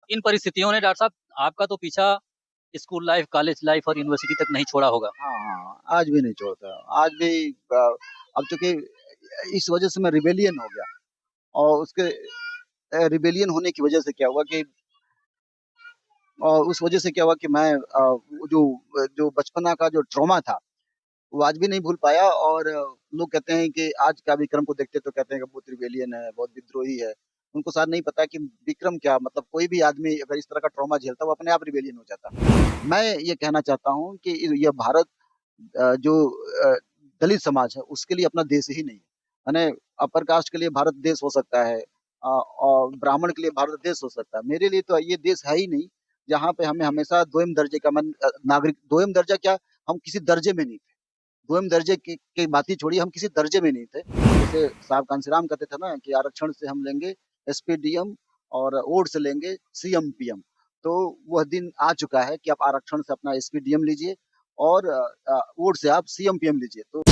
इन परिस्थितियों ने डॉक्टर साहब आपका तो पीछा स्कूल लाइफ, कॉलेज लाइफ और यूनिवर्सिटी तक नहीं छोड़ा होगा। हाँ हाँ, आज भी नहीं छोड़ता। आज भी अब चूंकि इस वजह से मैं रिबेलियन हो गया। और उसके रिबेलियन होने की वजह से क्या हुआ कि उस वजह से क्या हुआ कि मैं जो जो बचपना का जो ट्रॉमा था वो आज भी नहीं भूल पाया। और लोग कहते हैं कि आज का विक्रम को देखते तो कहते हैं कि बहुत रिबेलियन है, बहुत विद्रोही है। उनको शायद नहीं पता कि विक्रम क्या मतलब, कोई भी आदमी अगर इस तरह का ट्रॉमा झेलता वो अपने आप रिबेलियन हो जाता। मैं ये कहना चाहता हूँ कि यह भारत जो अ, दलित समाज है उसके लिए अपना देश ही नहीं है। यानी अपर कास्ट के लिए भारत देश हो सकता है, और ब्राह्मण के लिए भारत देश हो सकता है। मेरे लिए तो ये देश है ही नहीं, जहाँ पे हमें हमेशा दोयम दर्जे का नागरिक, दोयम दर्जा क्या, हम किसी दर्जे में नहीं थे। दोयम दर्जे की बात ही छोड़िए, हम किसी दर्जे में नहीं थे। जैसे साहब कांशीराम कहते थे ना कि आरक्षण से हम लेंगे एसपीडीएम और वोट से लेंगे सीएम पीएम। तो वह दिन आ चुका है कि आप आरक्षण से अपना एसपीडीएम लीजिए और वोट से आप सीएम पीएम लीजिए। तो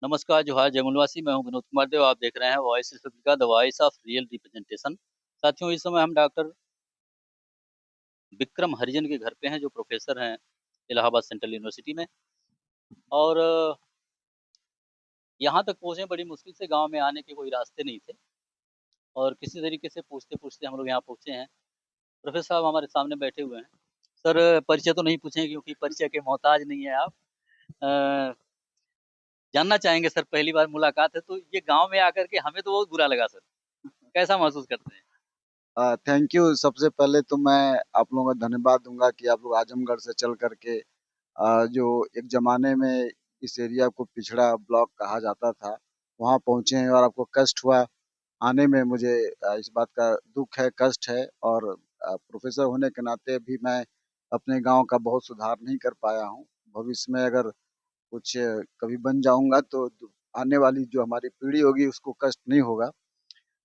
नमस्कार, जोहार, जय मूलवासी। मैं हूं विनोद कुमार देव। आप देख रहे हैं voice Republica, the voice of real representation. साथियों, इस समय हम डॉक्टर विक्रम हरिजन के घर पे हैं, जो प्रोफेसर हैं इलाहाबाद सेंट्रल यूनिवर्सिटी में। और यहाँ तक पहुँचे बड़ी मुश्किल से, गांव में आने के कोई रास्ते नहीं थे और किसी तरीके से पूछते पूछते हम लोग यहाँ पहुँचे हैं। प्रोफेसर साहब हमारे सामने बैठे हुए हैं। सर, परिचय तो नहीं पूछेंगे क्योंकि परिचय के मोहताज नहीं है आप। अ, जानना चाहेंगे सर, पहली बार मुलाकात है तो ये गांव में आकर के हमें तो बहुत बुरा लगा सर। कैसा महसूस करते हैं? Thank you. सबसे पहले तो मैं आप लोगों का धन्यवाद दूंगा कि आप लोग आजमगढ़ से चल करके जो एक जमाने में इस एरिया को पिछड़ा ब्लॉक कहा जाता था वहाँ पहुँचे हैं, और आपको कष्ट हुआ आने में। मुझे इस बात का दुख है, कष्ट है। और प्रोफेसर होने के नाते भी मैं अपने गांव का बहुत सुधार नहीं कर पाया हूँ। भविष्य में अगर कुछ कभी बन जाऊंगा तो आने वाली जो हमारी पीढ़ी होगी उसको कष्ट नहीं होगा।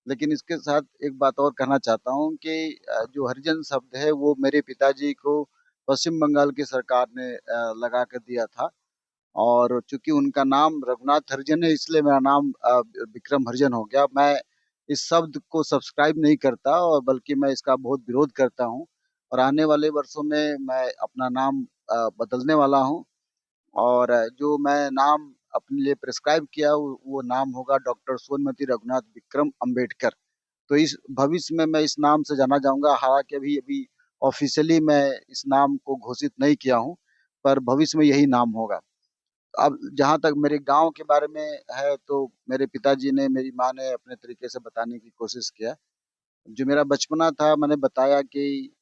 लेकिन इसके साथ एक बात और कहना चाहता हूँ कि जो हरिजन शब्द है वो मेरे पिताजी को पश्चिम बंगाल की सरकार ने लगा कर दिया था। और चूंकि उनका नाम रघुनाथ हरिजन है इसलिए मेरा नाम विक्रम हरिजन हो गया। मैं इस शब्द को सब्सक्राइब नहीं करता, और बल्कि मैं इसका बहुत विरोध करता हूँ। और आने वाले वर्षों में मैं अपना नाम बदलने वाला हूँ। और जो मैं नाम अपने लिए प्रिस्क्राइब किया वो नाम होगा डॉक्टर सोनमती रघुनाथ विक्रम अंबेडकर। तो इस भविष्य में मैं इस नाम से जाना जाऊंगा। हालांकि अभी अभी ऑफिशियली मैं इस नाम को घोषित नहीं किया हूँ, पर भविष्य में यही नाम होगा। अब जहाँ तक मेरे गांव के बारे में है तो मेरे पिताजी ने, मेरी माँ ने अपने तरीके से बताने की कोशिश किया। जो मेरा बचपना था मैंने बताया कि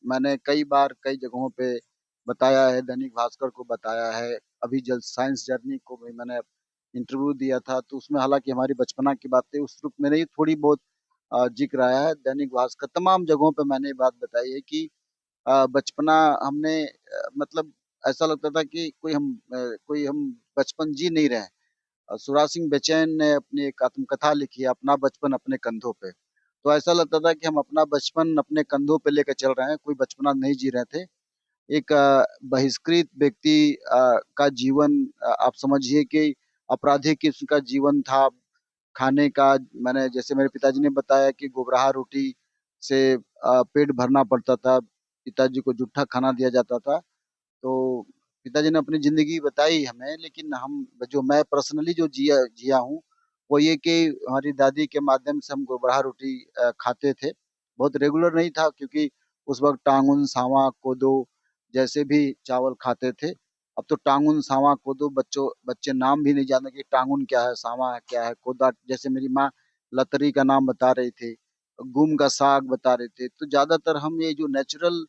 मैंने कई बार कई जगहों पे बताया है, दैनिक भास्कर को बताया है। अभी जल साइंस जर्नी को भी मैंने इंटरव्यू दिया था, तो उसमें हालांकि हमारी बचपना की बातें उस रूप में नहीं, थोड़ी बहुत जिक्र आया है। दैनिक भास्कर तमाम जगहों पे मैंने ये बात बताई है कि बचपना हमने मतलब ऐसा लगता था कि कोई हम बचपन जी नहीं रहे। सुराज सिंह बेचैन ने अपनी एक आत्मकथा लिखी है, अपना बचपन अपने कंधों पे। तो ऐसा लगता था कि हम अपना बचपन अपने कंधों पे लेकर चल रहे हैं, कोई बचपना नहीं जी रहे थे। एक बहिष्कृत व्यक्ति का जीवन, आप समझिए कि अपराधी किस्म का जीवन था। खाने का, मैंने जैसे मेरे पिताजी ने बताया कि गोबराहा रोटी से पेट भरना पड़ता था। पिताजी को जूठा खाना दिया जाता था। तो पिताजी ने अपनी जिंदगी बताई हमें, लेकिन हम जो मैं पर्सनली जो जिया जिया हूँ वो ये कि हमारी दादी के माध्यम से हम गोबराहा रोटी खाते थे। बहुत रेगुलर नहीं था क्योंकि उस वक्त टांगुन सावा कोदो जैसे भी चावल खाते थे। अब तो टांगुन सावा कोदो बच्चे नाम भी नहीं जानते कि टांगुन क्या है, सावा क्या है, कोदा। जैसे मेरी माँ लतरी का नाम बता रही थी, गुम का साग बता रहे थे। तो ज्यादातर हम ये जो नेचुरल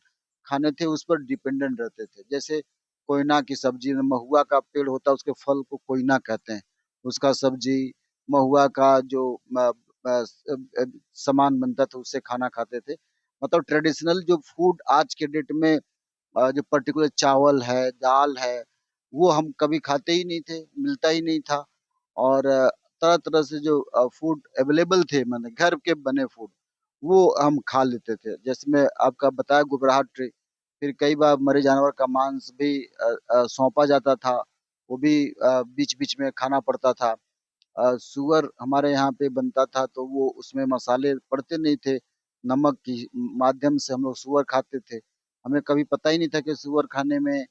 खाने थे उस पर डिपेंडेंट रहते थे। जैसे कोयना की सब्जी, महुआ का पेड़ होता है उसके फल को कोयना कहते हैं, उसका सब्जी, महुआ का जो सामान बनता था उससे खाना खाते थे। मतलब ट्रेडिशनल जो फूड आज के डेट में जो पर्टिकुलर चावल है, दाल है, वो हम कभी खाते ही नहीं थे, मिलता ही नहीं था। और तरह तरह से जो फूड अवेलेबल थे, मैंने घर के बने फूड वो हम खा लेते थे। जैसे मैं आपका बताया, घुबराहट फिर कई बार मरे जानवर का मांस भी सौंपा जाता था, वो भी बीच-बीच में खाना पड़ता था। सुअर हमारे यहाँ पे बनता था तो वो उसमें मसाले पड़ते नहीं थे, नमक की माध्यम से हम लोग सुअर खाते थे। हमें कभी पता ही नहीं था कि सुअर खाने में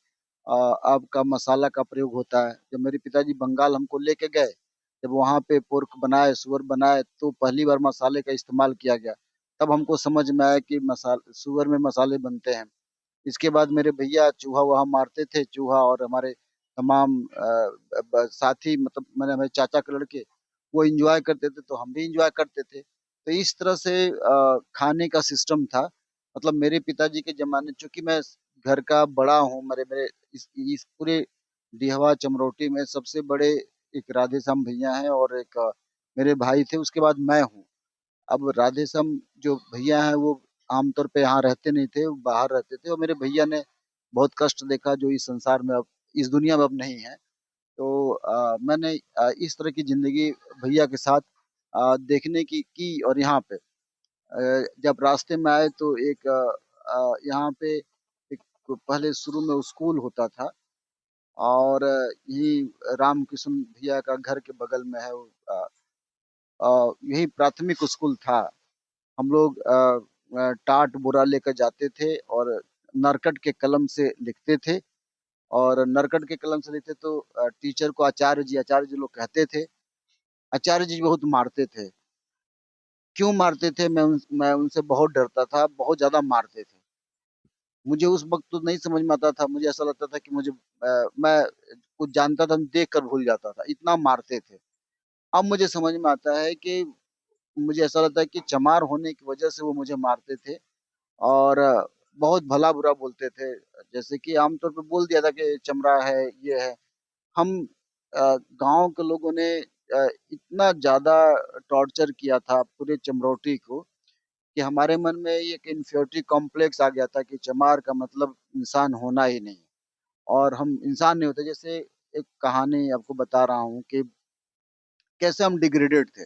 आपका मसाला का प्रयोग होता है। जब मेरे पिताजी बंगाल हमको लेके गए, जब वहाँ पे पोर्क बनाए, सुअर बनाए तो पहली बार मसाले का इस्तेमाल किया गया। तब हमको समझ में आया कि सुअर में मसाले बनते हैं। इसके बाद मेरे भैया चूहा-वूहा मारते थे, चूहा और हमारे तमाम साथी मतलब मैंने हमारे चाचा के लड़के, वो एन्जॉय करते थे तो हम भी एन्जॉय करते थे। तो इस तरह से खाने का सिस्टम था। मतलब मेरे पिताजी के ज़माने चूँकि मैं घर का बड़ा हूँ, मेरे मेरे इस पूरे डिहवा चमरौटी में सबसे बड़े एक राधेश्याम भैया हैं और एक मेरे भाई थे, उसके बाद मैं हूँ। अब राधेश्याम जो भैया हैं वो आमतौर पे यहाँ रहते नहीं थे, वो बाहर रहते थे और मेरे भैया ने बहुत कष्ट देखा जो इस संसार में अब इस दुनिया में अब नहीं है। तो मैंने इस तरह की ज़िंदगी भैया के साथ देखने की और यहाँ पे जब रास्ते में आए तो एक यहाँ पे एक पहले शुरू में स्कूल होता था और यही रामकृष्ण भैया का घर के बगल में है वो यही प्राथमिक स्कूल था। हम लोग टाट बोरा लेकर जाते थे और नरकट के कलम से लिखते थे और नरकट के कलम से लिखते तो टीचर को आचार्य जी लोग कहते थे। आचार्य जी बहुत मारते थे। क्यों मारते थे मैं उनसे बहुत डरता था, बहुत ज़्यादा मारते थे। मुझे उस वक़्त तो नहीं समझ में आता था, मुझे ऐसा लगता था कि मैं कुछ जानता था, देख कर भूल जाता था, इतना मारते थे। अब मुझे समझ में आता है कि मुझे ऐसा लगता है कि चमार होने की वजह से वो मुझे मारते थे और बहुत भला-बुरा बोलते थे। जैसे कि आम तौर पे बोल दिया था कि चमड़ा है, ये है। हम गाँव के लोगों ने इतना ज़्यादा टॉर्चर किया था पूरे चमरौठी को कि हमारे मन में एक इन्फीरियरिटी कॉम्प्लेक्स आ गया था कि चमार का मतलब इंसान होना ही नहीं और हम इंसान नहीं होते। जैसे एक कहानी आपको बता रहा हूँ कि कैसे हम डिग्रेडेड थे।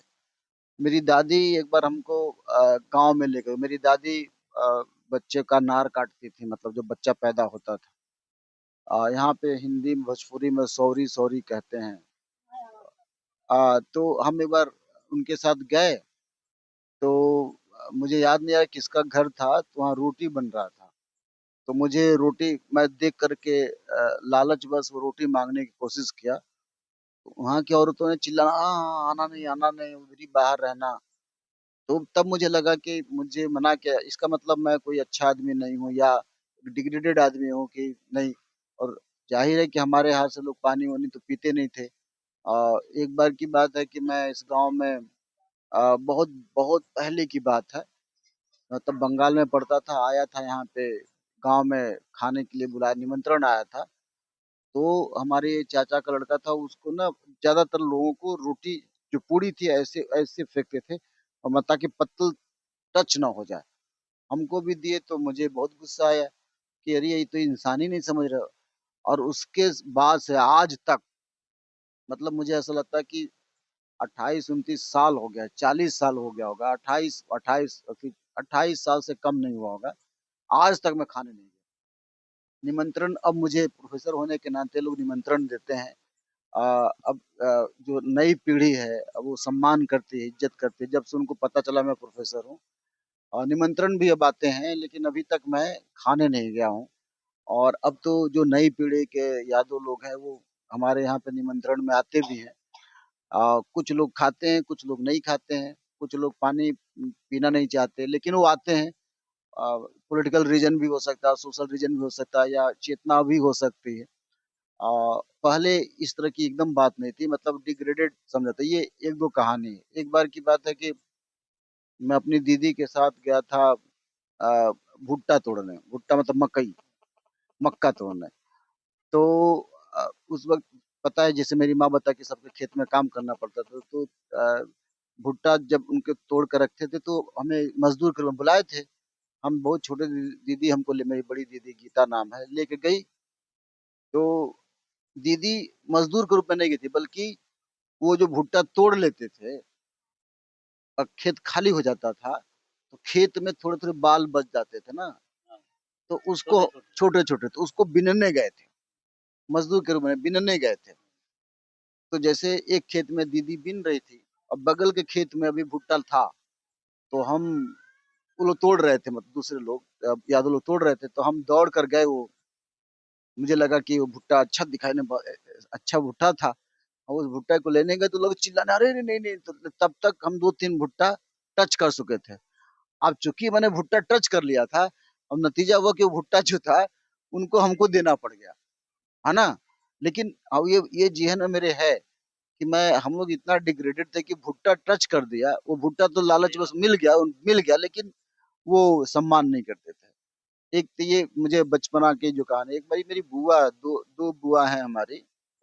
मेरी दादी एक बार हमको गाँव में ले गई। मेरी दादी बच्चे का नार काटती थी मतलब जो बच्चा पैदा होता था। यहाँ पे हिंदी में भोजपुरी में सौरी-सौरी कहते हैं। तो हम एक बार उनके साथ गए तो मुझे याद नहीं आया किसका घर था, तो वहाँ रोटी बन रहा था। तो मुझे रोटी मैं देख कर के लालचवश वो रोटी माँगने की कोशिश किया। तो वहाँ की औरतों ने चिल्लाना, "हाँ, आना नहीं, उधर ही बाहर रहना।" तो तब मुझे लगा कि मुझे मना किया, इसका मतलब मैं कोई अच्छा आदमी नहीं हूँ या डिग्रेडेड आदमी हूँ कि नहीं और ज़ाहिर है कि हमारे यहाँ से लोग पानी-वानी तो पीते नहीं थे। एक बार की बात है कि मैं इस गाँव में बहुत बहुत पहले की बात है। तब बंगाल में पढ़ता था, आया था यहाँ पे गाँव में खाने के लिए बुलाया निमंत्रण आया था। तो हमारे चाचा का लड़का था उसको ना ज़्यादातर लोगों को रोटी जो पूड़ी थी ऐसे ऐसे फेंकते थे और ताकि पत्तल टच ना हो जाए। हमको भी दिए तो मुझे बहुत गुस्सा आया कि अरे ये तो इंसान ही नहीं समझ रहे हो और उसके बाद से आज तक मतलब मुझे ऐसा लगता है कि 28-29 साल हो गया, 40 साल हो गया होगा, 28 साल से कम नहीं हुआ होगा। आज तक मैं खाने नहीं गया। निमंत्रण अब मुझे प्रोफ़ेसर होने के नाते लोग निमंत्रण देते हैं। अब जो नई पीढ़ी है, अब वो सम्मान करती है, इज़्ज़त करती है। जब से उनको पता चला मैं प्रोफ़ेसर हूँ निमंत्रण भी अब आते हैं, लेकिन अभी तक मैं खाने नहीं गया हूँ। और अब तो जो नई पीढ़ी के यादव लोग हैं, वो हमारे यहाँ पे निमंत्रण में आते भी हैं। कुछ लोग खाते हैं, कुछ लोग नहीं खाते हैं, कुछ लोग पानी पीना नहीं चाहते, लेकिन वो आते हैं। पॉलिटिकल रीज़न भी हो सकता है, सोशल रीज़न भी हो सकता है या चेतना भी हो सकती है। पहले इस तरह की एकदम बात नहीं थी मतलब डिग्रेडेड समझा था। ये 1-2 कहानी है। एक बार की बात है कि मैं अपनी दीदी के साथ गया था अ, भुट्टा तोड़ने, भुट्टा मतलब मकई, मक्का तोड़ने। तो उस वक़्त पता है जैसे मेरी माँ बताई कि सबके खेत में काम करना पड़ता था तो भुट्टा जब उनके तोड़ के रखे थे तो हमें मज़दूर के रूप में बुलाए थे। हम बहुत छोटे दीदी हमको ले मेरी बड़ी दीदी गीता नाम है, लेके गई। तो दीदी मज़दूर के रूप में नहीं गई थी बल्कि वो जो भुट्टा तोड़ लेते थे खेत खाली हो जाता था, तो खेत में थोड़े-थोड़े बाल बच जाते थे ना, तो उसको छोटे छोटे। छोटे-छोटे तो उसको बीनने गए थे, मज़दूर के रूप में बीनने गए थे। तो जैसे एक खेत में दीदी बीन रही थी और बगल के खेत में अभी भुट्टा था, तो हम वो लोग तोड़ रहे थे मतलब दूसरे लोग यादव लोग तोड़ रहे थे, तो हम दौड़ कर गए वो मुझे लगा कि वो भुट्टा अच्छा दिखाई में अच्छा भुट्टा था और उस भुट्टा को लेने गए तो लोग चिल्लाने अरे नहीं नहीं तो तब तक हम 2-3 भुट्टा टच कर चुके थे। अब चूंकि मैंने भुट्टा टच कर लिया था, अब नतीजा हुआ कि वो भुट्टा जो था उनको हमको देना पड़ गया, है ना? लेकिन अब ये ज़हन में मेरे है कि मैं हम लोग इतना डिग्रेडेड थे कि भुट्टा टच कर दिया, वो भुट्टा तो लालच सही बस बात। मिल गया लेकिन वो सम्मान नहीं करते थे। एक तो ये मुझे बचपना की जो कहानी एक बारी मेरी बुआ दो बुआ हैं हमारी।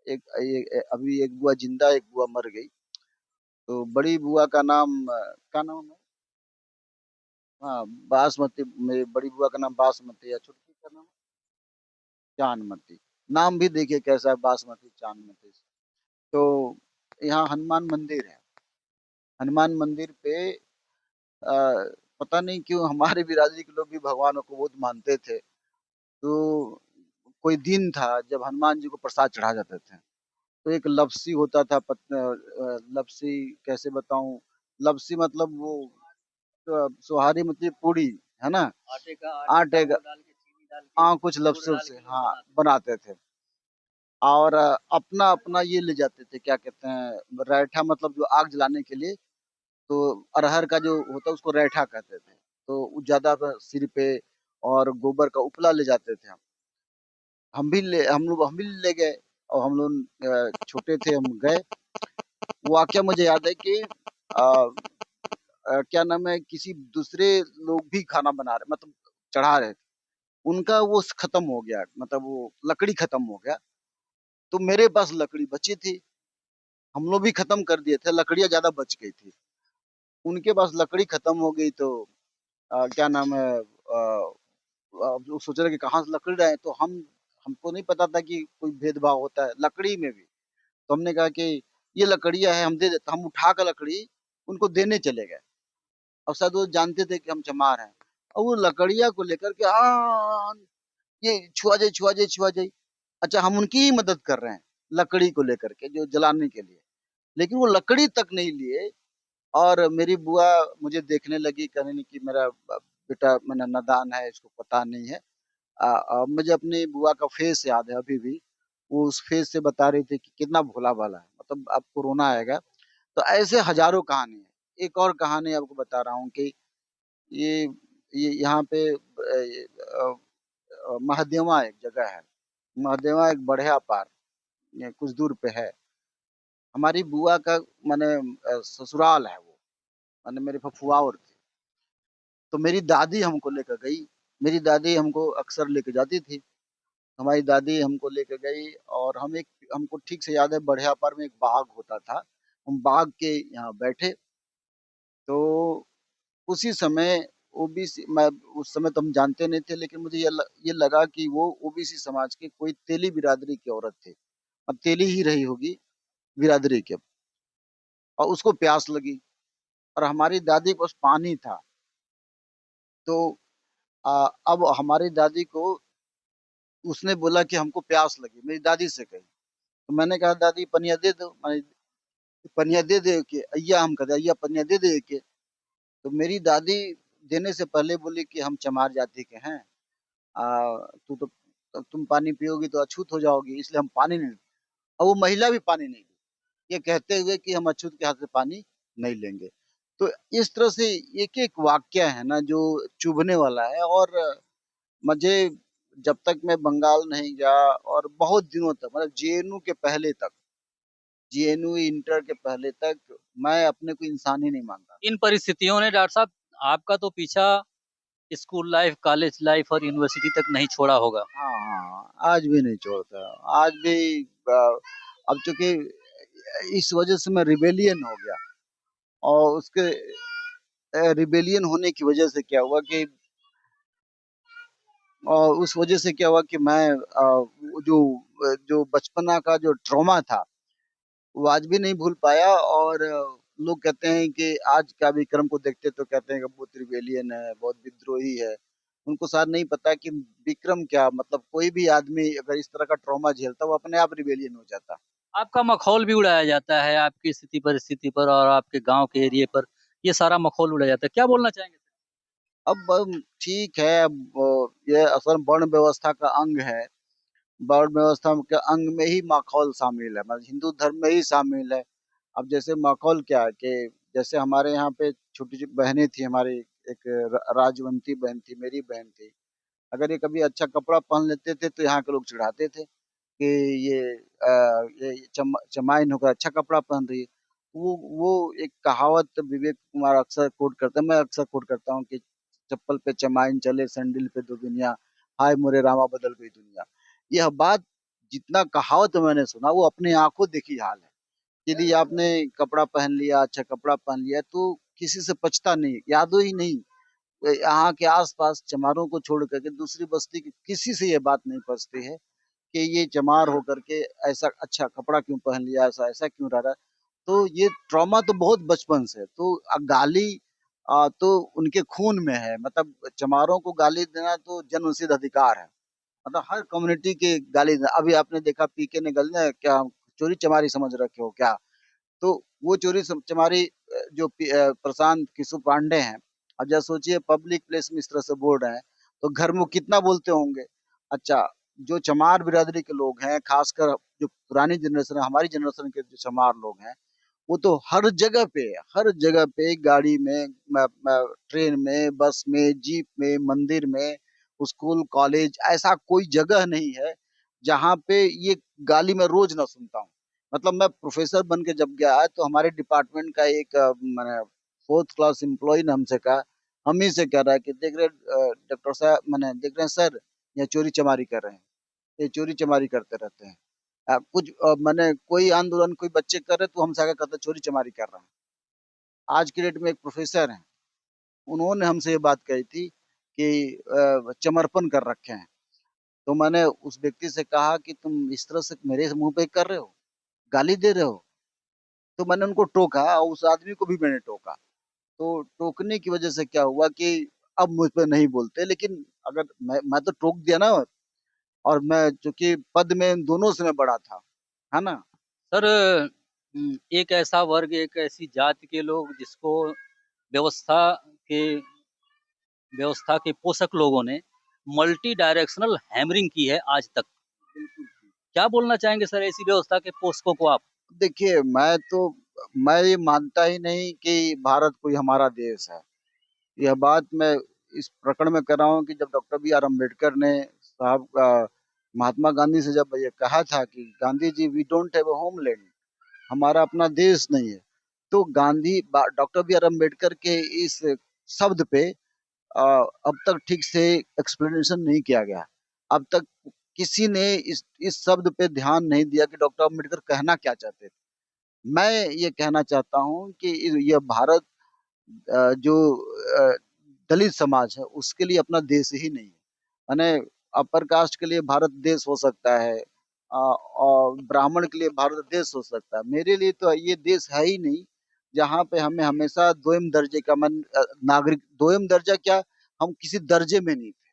अभी एक बुआ जिंदा एक बुआ मर गई। तो बड़ी बुआ का नाम क्या नाम है? हाँ, बासमती मेरी बड़ी बुआ का नाम बासमती है, छोटकी का नाम चांदमती। नाम भी देखिए कैसा है बासमती चांदमती। तो यहाँ हनुमान मंदिर है। हनुमान मंदिर पे अ, पता नहीं क्यों हमारे बिरादरी के लोग भी भगवानों को बहुत मानते थे। तो कोई दिन था जब हनुमान जी को प्रसाद चढ़ा जाते थे। तो एक लपसी होता था लपसी कैसे बताऊँ? लपसी मतलब वो सोहारी मतलब पूड़ी, है ना? आटे का आटे का वो डाल के चीनी डाल के हाँ, कुछ गुड़ लपसों डाल से के लोग हाँ, बनाते हैं। बनाते थे। और अपना-अपना ये ले जाते थे, क्या कहते हैं, रैठा मतलब जो आग जलाने के लिए, तो अरहर का जो होता है उसको रैठा कहते थे। तो वो ज़्यादा सिर पे और गोबर का उपला ले जाते थे हम। हम भी ले गए और हम लोग छोटे थे हम गए। वाक़या मुझे याद है कि क्या नाम है किसी दूसरे लोग भी खाना बना रहे मतलब चढ़ा रहे थे। उनका वो खत्म हो गया मतलब वो लकड़ी खत्म हो गया। तो मेरे पास लकड़ी बची थी। हम लोग भी खत्म कर दिए थे, लकड़ियाँ ज़्यादा बच गई थी। उनके पास लकड़ी खत्म हो गई तो क्या नाम है वो सोच रहे कि कहाँ से लकड़ी लाएँ तो हमको नहीं पता था कि कोई भेदभाव होता है लकड़ी में भी। तो हमने कहा कि ये लकड़ियाँ हैं हम दे देते हम उठा कर लकड़ी उनको देने चले गए। और शायद वो जानते थे कि हम चमार हैं। और वो लकड़ियाँ को लेकर के ये छुआ जाए छुआ जाए। अच्छा हम उनकी ही मदद कर रहे हैं, लकड़ी को लेकर के जो जलाने के लिए। लेकिन वो लकड़ी तक नहीं लिए और मेरी बुआ मुझे देखने लगी कहने लगी कि मेरा बेटा मैंने नादान है इसको पता नहीं है। मुझे अपनी बुआ का फेस याद है अभी भी। वो उस फेस से बता रही थी कि कितना भोला भाला है मतलब अब कोरोना आएगा। तो ऐसे हजारों कहानी है। एक और कहानी आपको बता रहा हूँ कि ये ये यहाँ पे महादेवा एक जगह है। महादेवा एक बढ़िया पार ये कुछ दूर पे है। हमारी बुआ का माने ससुराल है वो माने मेरे फुफुआ और थे। तो मेरी दादी हमको लेकर गई। मेरी दादी हमको अक्सर लेके जाती थी। हमारी दादी हमको लेके गई और हमको ठीक से याद है बढ़िया पार में एक बाग होता था। हम बाग के यहाँ बैठे तो उसी समय ओबीसी मैं उस समय तो हम जानते नहीं थे लेकिन मुझे ये लगा कि वो ओबीसी समाज के कोई तेली बिरादरी की औरत थी। अब तेली ही रही होगी बिरादरी के और उसको प्यास लगी और हमारी दादी के पास पानी था। तो अब हमारी दादी को उसने बोला कि हमको प्यास लगी, मेरी दादी से कही। तो मैंने कहा दादी पनिया दे दो। पनिया दे दे के अय्या हम कहते अय्या पनिया दे दे के। तो मेरी दादी देने से पहले बोली कि हम चमार जाति के हैं। तू तो तुम पानी पियोगी तो अछूत हो जाओगी इसलिए हम पानी नहीं और वो महिला भी पानी नहीं ली। ये कहते हुए कि हम अछूत के हाथ से पानी नहीं लेंगे। तो इस तरह से एक-एक वाक़या है ना जो चुभने वाला है और मुझे जब तक मैं बंगाल नहीं गया और बहुत दिनों तक मतलब जेएनयू के पहले तक, जेएनयू इंटर के पहले तक मैं अपने को इंसान ही नहीं मानता। इन परिस्थितियों ने डॉक्टर साहब आपका तो पीछा स्कूल लाइफ, कॉलेज लाइफ और यूनिवर्सिटी तक नहीं छोड़ा होगा। हाँ, हाँ, आज भी नहीं छोड़ता। आज भी अब चूँकि इस वज़ह से मैं रिबेलियन हो गया और उसके रिबेलियन होने की वज़ह से क्या हुआ कि उस वज़ह से क्या हुआ कि मैं वो जो बचपना का जो ट्रॉमा था, वो आज भी नहीं भूल पाया और लोग कहते हैं कि आज का विक्रम को देखते तो कहते हैं कि बहुत रिबेलियन है, बहुत विद्रोही है। उनको शायद नहीं पता कि विक्रम क्या, मतलब कोई भी आदमी अगर इस तरह का ट्रॉमा झेलता, वो अपने आप रिबेलियन हो जाता। आपका मखौल भी उड़ाया जाता है, आपकी स्थिति परिस्थिति पर और आपके गांव के एरिया पर ये सारा मखौल उड़ाया जाता है। क्या बोलना चाहेंगे? अब ठीक है, अब ये असल वर्ण व्यवस्था का अंग है। वर्ण व्यवस्था के अंग में ही माखौल शामिल है, मतलब हिंदू धर्म में ही शामिल है। अब जैसे माखौल क्या है कि जैसे हमारे यहाँ पे छोटी छोटी बहनें थी हमारी, एक राजवंती बहन थी, मेरी बहन थी। अगर ये कभी अच्छा कपड़ा पहन लेते थे तो यहाँ के लोग चिढ़ाते थे कि ये ये चमाइन होकर अच्छा कपड़ा पहन रही है। वो एक कहावत विवेक कुमार अक्सर कोट करते हैं, मैं अक्सर कोट करता हूँ कि चप्पल पे चमाइन चले, सैंडल पे दो दुनिया, हाय मोरे रामा बदल गई दुनिया। यह बात जितना कहावत मैंने सुना, वो अपने आंखों देखी हाल है। यदि आपने कपड़ा पहन लिया, अच्छा कपड़ा पहन लिया, तो किसी से पछता नहीं, यादों ही नहीं, यहाँ के आसपास चमारों को छोड़ करके दूसरी बस्ती की किसी से ये बात नहीं पछती है कि ये चमार होकर के ऐसा अच्छा कपड़ा क्यों पहन लिया, ऐसा ऐसा क्यों रह रहा है। तो ये ट्रॉमा तो बहुत बचपन से, तो गाली तो उनके खून में है। मतलब चमारों को गाली देना तो जन्मसिद्ध अधिकार है। मतलब हर कम्युनिटी के गाली देना। अभी आपने देखा पीके ने गाली ना, क्या चोरी चमारी समझ रखे हो क्या? तो वो चोरी चमारी जो प्रशांत किशोर पांडे हैं, अब जरा सोचिए पब्लिक प्लेस में इस तरह से बोल रहे हैं, तो घर में वो कितना बोलते होंगे। अच्छा, जो चमार बिरादरी के लोग हैं, खासकर जो पुरानी जनरेशन है, हमारी जनरेशन के जो चमार लोग हैं, वो तो हर जगह पे गाड़ी में, ट्रेन में, बस में, जीप में, मंदिर में, स्कूल कॉलेज, ऐसा कोई जगह नहीं है जहाँ पे ये गाली मैं रोज ना सुनता हूँ। मतलब मैं प्रोफेसर बन के जब गया तो हमारे डिपार्टमेंट का एक मैंने फोर्थ क्लास एम्प्लॉय ने हमसे कहा, हम ही से कह रहा है कि देख रहे डॉक्टर साहब, मैंने देख रहे हैं सर, ये चोरी चमारी कर रहे हैं, ये चोरी चमारी करते रहते हैं। कुछ मैंने कोई आंदोलन कोई बच्चे कर रहे तो हमसे आगे कहते चोरी चमारी कर रहे हैं। आज की डेट में एक प्रोफेसर हैं, उन्होंने हमसे ये बात कही थी कि चमर्पण कर रखे हैं। तो मैंने उस व्यक्ति से कहा कि तुम इस तरह से मेरे मुंह पे कर रहे हो, गाली दे रहे हो। तो मैंने उनको टोका और उस आदमी को भी मैंने टोका। तो टोकने की वजह से क्या हुआ कि अब मुझ पे नहीं बोलते, लेकिन अगर मैं तो टोक दिया ना, और मैं चूंकि पद में इन दोनों से मैं बड़ा था, है ना। सर, एक ऐसा वर्ग, एक ऐसी जाति के लोग जिसको व्यवस्था के व्यवस्था के पोषक लोगों ने मल्टी डायरेक्शनल हैमरिंग की है आज तक। क्या बोलना चाहेंगे सर ऐसी व्यवस्था के पोषकों को आप? देखिए, मैं ये मानता ही नहीं कि भारत कोई हमारा देश है। यह बात मैं इस प्रकरण में कर रहा हूँ कि जब डॉक्टर बी आर अम्बेडकर ने साहब महात्मा गांधी से जब ये कहा था कि Gandhi ji, we don't have a homeland, हमारा अपना देश नहीं है। तो डॉक्टर बी आर अम्बेडकर के इस शब्द पे अब तक ठीक से एक्सप्लेनेशन नहीं किया गया। अब तक किसी ने इस शब्द पे ध्यान नहीं दिया कि डॉक्टर अम्बेडकर कहना क्या चाहते थे। मैं ये कहना चाहता हूँ कि यह भारत जो अ, दलित समाज है उसके लिए अपना देश ही नहीं है। माने अपर कास्ट के लिए भारत देश हो सकता है, और ब्राह्मण के लिए भारत देश हो सकता है, मेरे लिए तो ये देश है ही नहीं। जहाँ पे हमें हमेशा दोयम दर्जे का नागरिक, दोयम दर्जा क्या, हम किसी दर्जे में नहीं थे।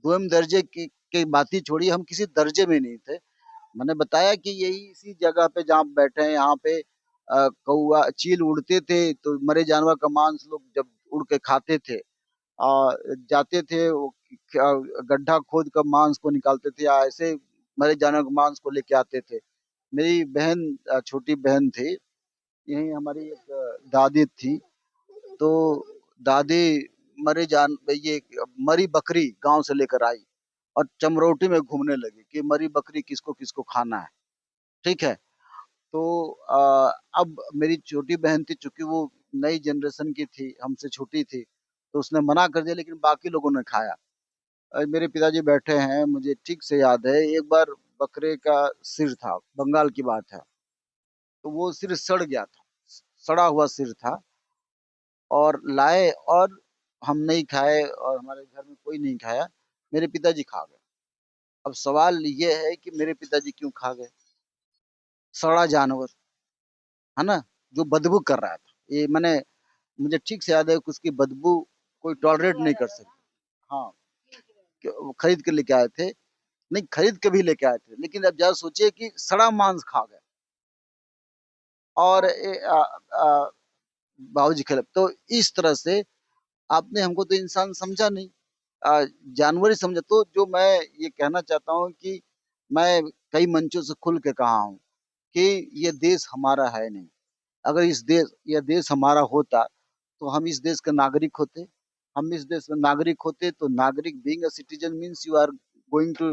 दोयम दर्जे की बात ही छोड़िए, हम किसी दर्जे में नहीं थे। मैंने बताया कि यही इसी जगह पे जहाँ बैठे हैं, यहाँ पे कौआ चील उड़ते थे तो मरे जानवर का मांस लोग जब उड़ के खाते थे, जाते थे वो गड्ढा खोद कर मांस को निकालते थे, या ऐसे मरे जानवर के मांस को लेके आते थे। मेरी बहन, छोटी बहन थी, यही हमारी एक दादी थी। तो दादी ये मरी बकरी गांव से लेकर आई और चमरोटी में घूमने लगी कि मरी बकरी किसको किसको खाना है। ठीक है। तो अब मेरी छोटी बहन थी, चूंकि वो नई जनरेशन की थी, हमसे छोटी थी, तो उसने मना कर दिया, लेकिन बाकी लोगों ने खाया। मेरे पिताजी बैठे हैं, मुझे ठीक से याद है, एक बार बकरे का सिर था, बंगाल की बात है, तो वो सिर सड़ गया था, सड़ा हुआ सिर था, और लाए, और हम नहीं खाए और हमारे घर में कोई नहीं खाया, मेरे पिताजी खा गए। अब सवाल ये है कि मेरे पिताजी क्यों खा गए? सड़ा जानवर, है ना, जो बदबू कर रहा था, ये मैंने, मुझे ठीक से याद है कि उसकी बदबू कोई टॉलरेट नहीं कर सकता। हाँ, खरीद के लेके आए थे, नहीं खरीद के भी लेके आए थे, लेकिन अब ज़रा सोचिए कि सड़ा मांस खा गए और बाबूजी खिला तो इस तरह से आपने हमको तो इंसान समझा नहीं, जानवर ही समझा। तो जो मैं ये कहना चाहता हूँ कि मैं कई मंचों से खुल के कहा हूँ कि ये देश हमारा है नहीं। अगर यह देश हमारा होता तो हम इस देश के नागरिक होते। हम इस देश में नागरिक होते तो नागरिक being a citizen means you are going to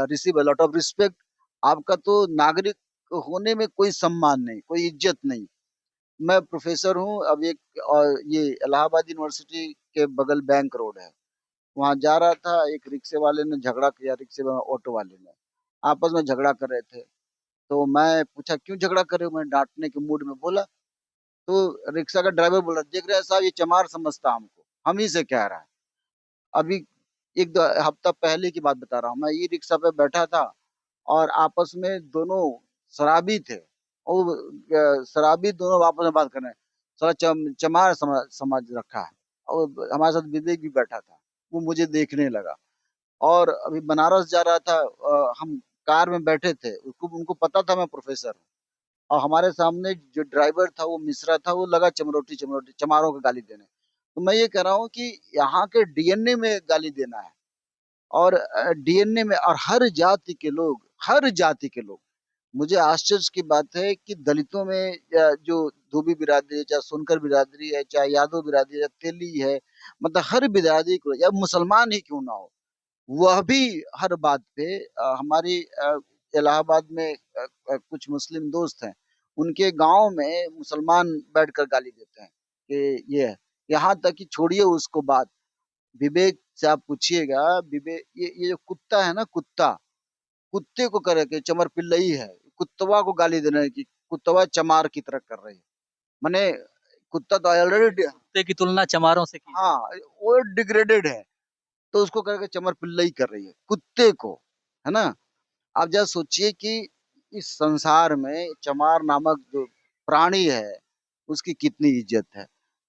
receive a lot of respect. आपका तो नागरिक होने में कोई सम्मान नहीं, कोई इज्जत नहीं। मैं प्रोफेसर हूँ। अब एक ये इलाहाबाद यूनिवर्सिटी के बगल बैंक रोड है, वहां जा रहा था, एक रिक्शे वाले ने झगड़ा किया, रिक्शे में ऑटो वाले ने आपस में झगड़ा कर रहे थे। तो मैं पूछा क्यों झगड़ा कर रहे हो, मैं डांटने के मूड में बोला। तो रिक्शा का ड्राइवर बोला देख रहे हैं साहब, ये चमार समझता हमको, हम ही से कह रहा है। अभी एक दो हफ्ता पहले की बात बता रहा हूँ, मैं ई रिक्शा पे बैठा था और आपस में दोनों शराबी थे और शराबी दोनों आपस में बात कर रहे हैं। साला चमार समझ रखा है। और हमारे साथ विवेक भी बैठा था, वो मुझे देखने लगा। और अभी बनारस जा रहा था, हम कार में बैठे थे, उसको उनको पता था मैं प्रोफेसर हूँ। और हमारे सामने जो ड्राइवर था वो मिश्रा था, वो लगा चमरोटी चमरोटी चमारों को गाली देने। तो मैं ये कह रहा हूँ कि यहाँ के डीएनए में गाली देना है। और डीएनए में, और हर जाति के लोग, मुझे आश्चर्य की बात है कि दलितों में जो धोबी बिरादरी है, चाहे सोनकर बिरादरी है, चाहे यादव बिरादरी है, तेली है, मतलब हर बिरादरी को, या मुसलमान ही क्यों ना हो, वह भी हर बात पे हमारी इलाहाबाद में कुछ मुस्लिम दोस्त हैं, उनके गांव में मुसलमान बैठकर गाली देते हैं कि ये है। यहाँ तक कि छोड़िए उसको बात, विवेक से आप पूछिएगा, विवेक ये जो कुत्ता है ना, कुत्ता, कुत्ते को करे के चमर पिल्लई है, कुत्तवा को गाली देने की, कुत्तवा चमार की तरह कर रही है। माने कुत्ता तो ऑलरेडी, कुत्ते की तुलना चमारों से की हाँ, वो डिग्रेडेड है, तो उसको करके चमर पिल्लई कर रही है कुत्ते को, है ना। आप जरा सोचिए कि इस संसार में चमार नामक जो प्राणी है, उसकी कितनी इज्जत है।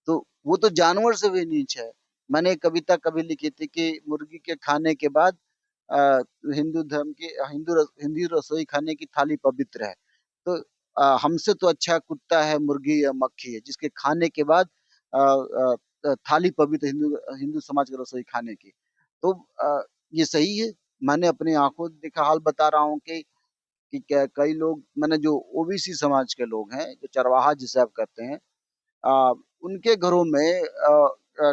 तो वो तो जानवर से भी नीच है। मैंने एक कविता कभी लिखी थी कि मुर्गी के खाने के बाद हिंदू धर्म की हिंदी रसोई खाने की थाली पवित्र है। तो हमसे तो अच्छा कुत्ता है, मुर्गी या मक्खी है, जिसके खाने के बाद थाली पवित्र हिंदू हिंदू समाज की रसोई खाने की। तो ये सही है। मैंने अपनी आंखों देखा हाल बता रहा हूँ कि क्या कई लोग, मैंने जो ओबीसी समाज के लोग हैं, जो चरवाहा जिसे आप कहते हैं, उनके घरों में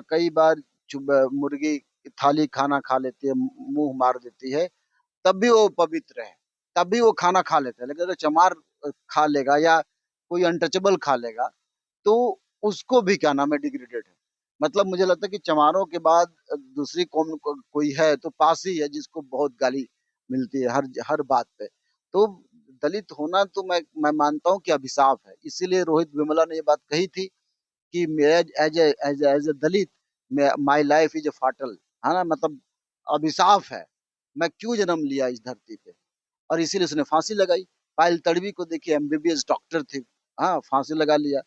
कई बार मुर्गी की थाली खाना खा लेती है, मुंह मार देती है, तब भी वो पवित्र है, तब भी वो खाना खा लेते हैं। लेकिन अगर चमार खा लेगा या कोई अनटचेबल खा लेगा, तो उसको भी क्या नाम है, डिग्रेडेड है। मतलब मुझे लगता है कि चमारों के बाद दूसरी कौम कोई है तो पासी है, जिसको बहुत गाली मिलती है हर हर बात पे। तो दलित होना तो मैं मानता हूँ कि अभिशाप है। इसीलिए रोहित वेमुला ने ये बात कही थी कि as a Dalit, my life is a fatal, है ना, मतलब अभिशाप है, मैं क्यों जन्म लिया इस धरती पे। और इसीलिए उसने फांसी लगाई। पायल तड़वी को देखिए, एमबीबीएस डॉक्टर थी, हाँ, फांसी लगा लिया।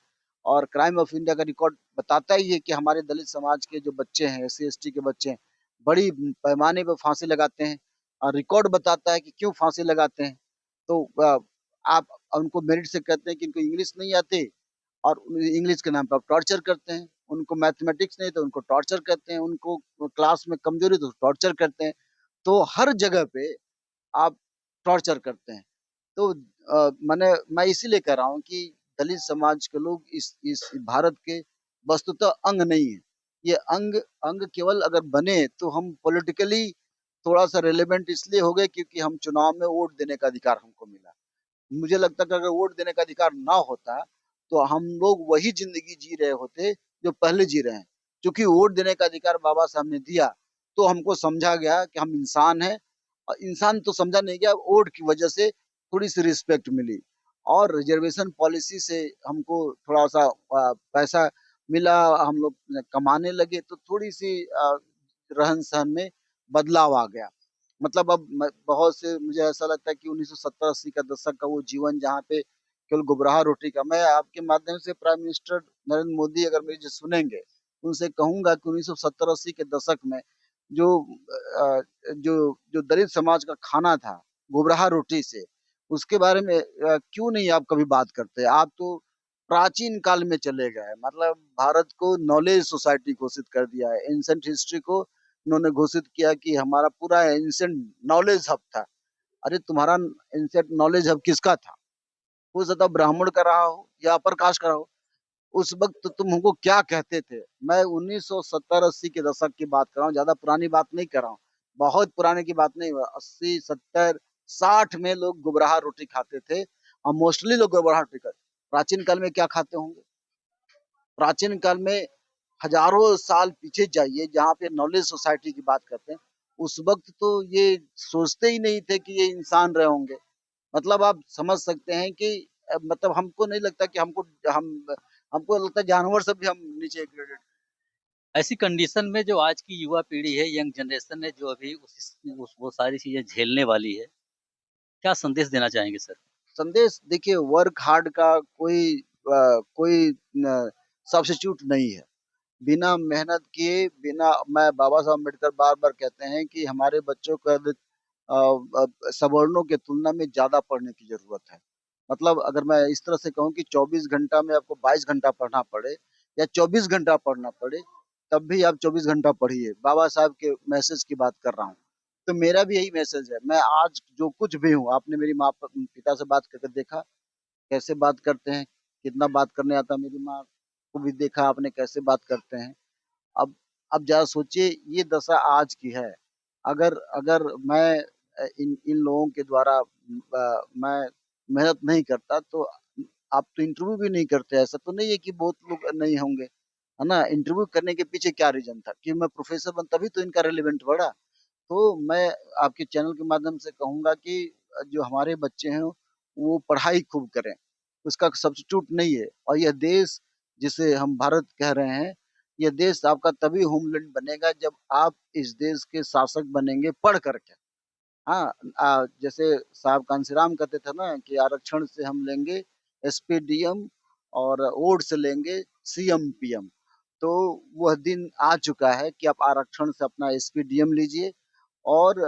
और क्राइम ऑफ इंडिया का रिकॉर्ड बताता ही है कि हमारे दलित समाज के जो बच्चे हैं, एससी एसटी के बच्चे हैं, बड़ी पैमाने पर फांसी लगाते हैं। और रिकॉर्ड बताता है कि क्यों फांसी लगाते हैं। तो आप उनको मेरिट से कहते हैं कि इनको इंग्लिश नहीं आती, और इंग्लिश के नाम पर आप टॉर्चर करते हैं। उनको मैथमेटिक्स नहीं तो उनको टॉर्चर करते हैं, उनको क्लास में कमजोरी तो टॉर्चर करते हैं। तो हर जगह पे आप टॉर्चर करते हैं। तो मैं इसीलिए कह रहा हूँ कि दलित समाज के लोग इस भारत के वस्तुतः अंग नहीं है। ये अंग अंग केवल अगर बने तो हम पॉलिटिकली थोड़ा सा रेलेवेंट इसलिए हो गए क्योंकि हम चुनाव में वोट देने का अधिकार हमको मिला। मुझे लगता है कि अगर वोट देने का अधिकार ना होता तो हम लोग वही जिंदगी जी रहे होते जो पहले जी रहे हैं। क्योंकि वोट देने का अधिकार बाबा साहब ने दिया, तो हमको समझा गया कि हम इंसान हैं। और इंसान तो समझा नहीं गया, वोट की वजह से थोड़ी सी रिस्पेक्ट मिली। और रिजर्वेशन पॉलिसी से हमको थोड़ा सा पैसा मिला, हम लोग कमाने लगे, तो थोड़ी सी रहन सहन में बदलाव आ गया। मतलब अब बहुत से, मुझे ऐसा लगता है कि 1970-80 का दशक का वो जीवन जहाँ पे केवल गुबराह रोटी का, मैं आपके माध्यम से प्राइम मिनिस्टर नरेंद्र मोदी अगर मुझे सुनेंगे, उनसे कहूंगा कि 1970-80 के दशक में जो जो जो दलित समाज का खाना था, गुबरहा रोटी से, उसके बारे में क्यों नहीं आप कभी बात करते? आप तो प्राचीन काल में चले गए, मतलब भारत को नॉलेज सोसाइटी घोषित कर दिया है। एंशिएंट हिस्ट्री को उन्होंने घोषित किया कि हमारा पूरा एंशिएंट नॉलेज हब था। अरे तुम्हारा एंशिएंट नॉलेज हब किसका था? हो सकता है ब्राह्मण का रहा हो या अपर कास्ट का रहा हो। उस वक़्त तुम हमको क्या कहते थे? मैं 1970-80 के दशक की बात कर रहा हूँ, ज़्यादा पुरानी बात नहीं कर रहा हूँ। बहुत पुराने की बात नहीं, 80, 70, 60 में लोग गुबरहा रोटी खाते थे और मोस्टली लोग गुबरहा रोटी खाते। प्राचीन काल में क्या खाते होंगे? प्राचीन काल में हजारों साल पीछे जाइए, जहाँ पे नॉलेज सोसाइटी की बात करते हैं, उस वक़्त तो ये सोचते ही नहीं थे कि ये इंसान रहे होंगे। मतलब आप समझ सकते हैं कि मतलब हमको नहीं लगता कि हमको लगता है जानवर से भी हम नीचे ग्रेडेड। ऐसी कंडीशन में जो आज की युवा पीढ़ी है, यंग जनरेशन है, जो अभी उस वो सारी चीज़ें झेलने वाली है, क्या संदेश देना चाहेंगे सर? संदेश देखिए, वर्क हार्ड का कोई सब्स्टिट्यूट नहीं है। बिना मेहनत किए, बिना मैं बाबा साहब अम्बेडकर बार-बार कहते हैं कि हमारे बच्चों को सवर्णों की तुलना में ज़्यादा पढ़ने की ज़रूरत है। मतलब अगर मैं इस तरह से कहूँ कि 24 घंटा में आपको 22 घंटा पढ़ना पड़े या 24 घंटा पढ़ना पड़े, तब भी आप 24 घंटा पढ़िए। बाबा साहब के मैसेज की बात कर रहा हूँ। तो मेरा भी यही मैसेज है। मैं आज जो कुछ भी हूँ, आपने मेरी पिता से बात करके देखा, कैसे बात करते हैं, कितना बात करने आता है। मेरी माँ को भी देखा आपने कैसे बात करते हैं। अब अब ज़रा सोचिए, ये दशा आज की है। अगर अगर मैं इन इन लोगों के द्वारा मैं मेहनत नहीं करता तो आप तो इंटरव्यू भी नहीं करते। ऐसा तो नहीं है कि बहुत लोग नहीं होंगे, है ना? इंटरव्यू करने के पीछे क्या रीज़न था कि मैं प्रोफ़ेसर बना, तभी तो इनका रिलेवेंट बढ़ा। तो मैं आपके चैनल के माध्यम से कहूँगा कि जो हमारे बच्चे हैं, वो पढ़ाई खूब करें। उसका सब्स्टिट्यूट नहीं है। और यह देश जिसे हम भारत कह रहे हैं, ये देश आपका तभी होमलैंड बनेगा जब आप इस देश के शासक बनेंगे पढ़ कर के। हाँ, जैसे साहब कांशीराम कहते थे ना कि आरक्षण से हम लेंगे एसपीडीएम और वोट से लेंगे सीएम पीएम। तो वह दिन आ चुका है कि आप आरक्षण से अपना एसपीडीएम लीजिए और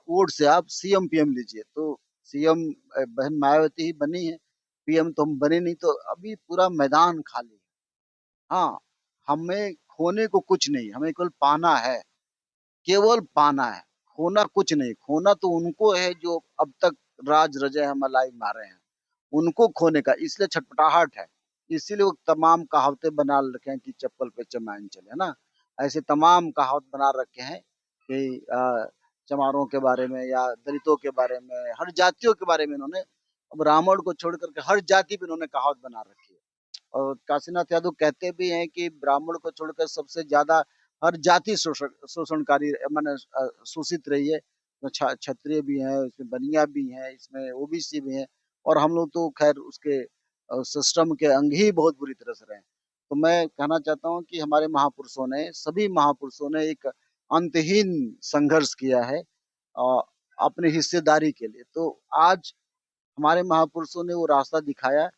वोट से आप सीएम पीएम लीजिए। तो सीएम बहन मायावती ही बनी है, पीएम तो हम बने नहीं, तो अभी पूरा मैदान खाली है। हाँ, हमें खोने को कुछ नहीं, हमें केवल पाना है, खोना कुछ नहीं। खोना तो उनको है जो अब तक राज रजे हैं, मलाई मारे हैं, उनको खोने का इसलिए छटपटाहट है। इसीलिए वो तमाम कहावतें बना रखे हैं कि चप्पल पे चमाइन चले, है ना? ऐसे तमाम कहावत बना रखे हैं कि चमारों के बारे में या दलितों के बारे में, हर जातियों के बारे में इन्होंने, अब ब्राह्मण को छोड़ कर के हर जाति पे इन्होंने कहावत बना रखी है। और काशीनाथ यादव कहते भी हैं कि ब्राह्मण को छोड़कर सबसे ज़्यादा हर जाति शोषणकारी माने शोषित रही है। तो क्षत्रिय भी हैं, इसमें बनिया भी हैं, इसमें ओबीसी भी हैं और हम लोग तो खैर उसके सिस्टम के अंग ही बहुत बुरी तरह से रहे हैं। तो मैं कहना चाहता हूँ कि हमारे महापुरुषों ने, सभी महापुरुषों ने एक अंतहीन संघर्ष किया है अ, अपनी हिस्सेदारी के लिए। तो आज हमारे महापुरुषों ने वो रास्ता दिखाया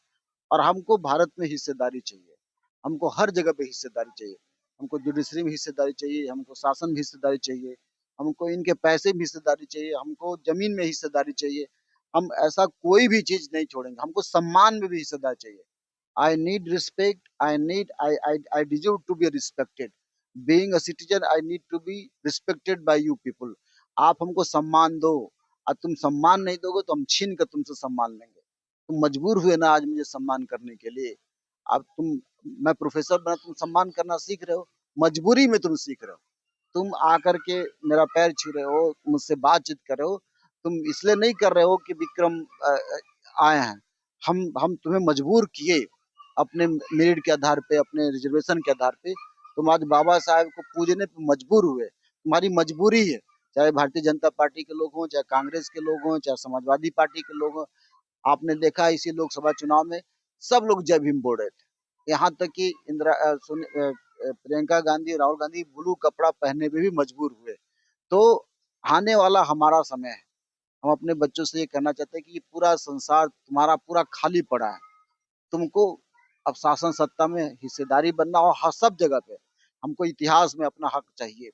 और हमको भारत में हिस्सेदारी चाहिए। हमको हर जगह पे हिस्सेदारी चाहिए। हमको जुडिशरी में हिस्सेदारी चाहिए, हमको शासन में हिस्सेदारी चाहिए, हमको इनके पैसे में हिस्सेदारी चाहिए, हमको ज़मीन में हिस्सेदारी चाहिए। हम ऐसा कोई भी चीज़ नहीं छोड़ेंगे, हमको सम्मान में भी हिस्सेदारी चाहिए। I need respect, I deserve to be respected. Being a citizen, I need to be respected by you people. आप हमको सम्मान दो और तुम सम्मान नहीं दोगे तो हम छीन कर तुमसे सम्मान लेंगे। तुम मजबूर हुए ना आज मुझे सम्मान करने के लिए। अब मैं प्रोफेसर बना, तुम सम्मान करना सीख रहे हो, मजबूरी में तुम सीख रहे हो। तुम आकर के मेरा पैर छू रहे हो, मुझसे बातचीत कर रहे हो, तुम इसलिए नहीं कर रहे हो कि विक्रम आए हैं। हम तुम्हें मजबूर किए अपने मेरिट के आधार पे, अपने रिजर्वेशन के आधार पे। तुम आज बाबा साहब को पूजने पे मजबूर हुए, तुम्हारी मजबूरी है। चाहे भारतीय जनता पार्टी के लोग हों, चाहे कांग्रेस के लोग हों, चाहे समाजवादी पार्टी के लोग हों। आपने देखा इसी लोकसभा चुनाव में सब लोग जय भीम बोल रहे थे। यहाँ तक कि प्रियंका गांधी, राहुल गांधी ब्लू कपड़ा पहनने पे भी मजबूर हुए। तो आने वाला हमारा समय है। हम अपने बच्चों से ये कहना चाहते हैं कि ये पूरा संसार तुम्हारा पूरा खाली पड़ा है। तुमको अब शासन सत्ता में हिस्सेदारी बनना और हर सब जगह पे हमको इतिहास में अपना हक चाहिए।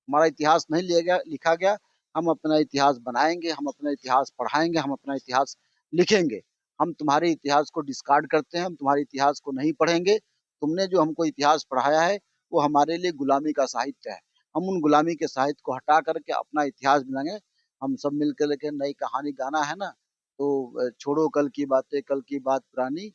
हमारा इतिहास नहीं लिखा गया, हम अपना इतिहास बनाएंगे, हम अपना इतिहास पढ़ाएंगे, हम अपना इतिहास लिखेंगे। हम तुम्हारे इतिहास को डिस्कार्ड करते हैं, हम तुम्हारे इतिहास को नहीं पढ़ेंगे। तुमने जो हमको इतिहास पढ़ाया है वो हमारे लिए गुलामी का साहित्य है। हम उन गुलामी के साहित्य को हटा करके अपना इतिहास बनाएंगे। हम सब मिलकर के नई कहानी गाना है ना, तो छोड़ो कल की बातें, कल की बात पुरानी,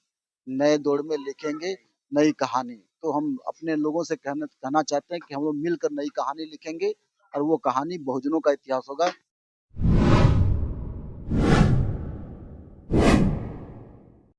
नए दौर में लिखेंगे नई कहानी। तो हम अपने लोगों से कहना कहना चाहते हैं कि हम लोग मिलकर नई कहानी लिखेंगे और वो कहानी बहुजनों का इतिहास होगा।